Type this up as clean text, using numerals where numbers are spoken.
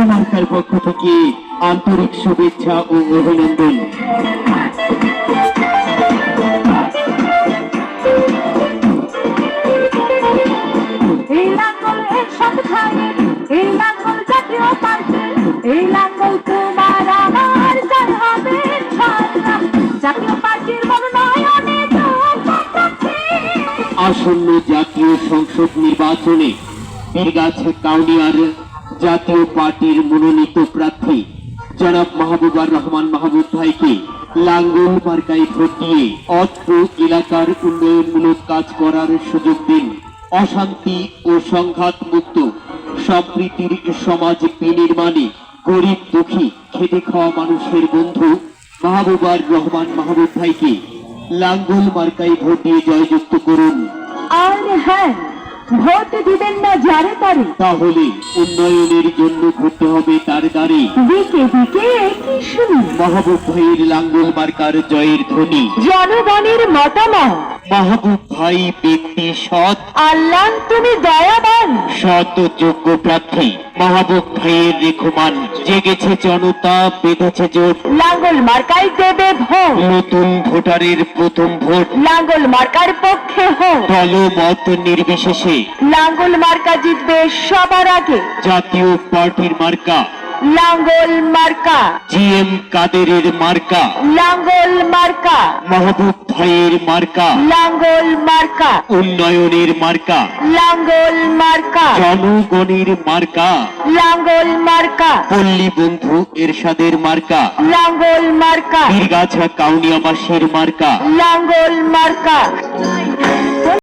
Marker পক্ষ থেকে আন্তরিক শুভেচ্ছা ও অভিনন্দন। এই লাঙ্গল একসাথে খাইয়ে, এই লাঙ্গল জাতীয় পার্টি, এই লাঙ্গল তোমার আমার জয় হবে ইনশাআল্লাহ। জাতীয় পার্টির মনোনয়নে আসন্ন জাতীয় সংসদ নির্বাচনে বীরগাছা কাউনিয়ার জাতীয় পার্টির মনোনীত প্রার্থী জনাব মাহবুবুর রহমান মাহবুব ভাইকে লাঙ্গল মার্কায় ভোট দিয়ে অত্র এলাকার উন্নয়নমূলক কাজ করার সুযোগ দিন। অশান্তি ও সংঘাত মুক্ত সম্প্রীতির সমাজ বিনির্মাণে গরিব দুঃখী খেটে খাওয়া মানুষের বন্ধু মাহবুবুর রহমান মাহবুব ভাইকে লাঙ্গল মার্কায় ভোট দিয়ে জয়যুক্ত করুন। আর হ্যাঁ, ভোট দিবেন না যারে তারে, তাহলে উন্নয়নের জন্য ঘুরতে হবে তার দ্বারে। দিকে দিকে একই শুনি মাহবুব ভাইয়ের লাঙ্গল মার্কার জয়ের ধ্বনি। জনগণের মতামত, মাহবুব ভাই ব্যক্তি সৎ, আল্লাহ তুমি দয়াবান। সৎ ও যোগ্য প্রার্থী মাহবুব ভাইয়ের রেখমান। জেগেছে জনতা, বেঁধেছে জোট, লাঙ্গল মার্কায় দেবে ভোট, নতুন ভোটারের প্রথম ভোট। লাঙ্গল মার্কার পক্ষে হোক, দলমত নির্বিশেষে লাঙ্গল মার্কা জিতবে সবার আগে। জাতীয় পার্টির মার্কা লাঙ্গল মার্কা, জিএম কাদেরের মার্কা, লাঙ্গল মার্কা, মাহবুব ভাইয়ের মার্কা, লাঙ্গল মার্কা, উন্নয়নের মার্কা, লাঙ্গল মার্কা, জনগণের মার্কা, লাঙ্গল মার্কা, পল্লী বন্ধু এরশাদের মার্কা, লাঙ্গল মার্কা, বীরগাছা কাউনিয়াবাসীর মার্কা। লাঙ্গল মার্কা।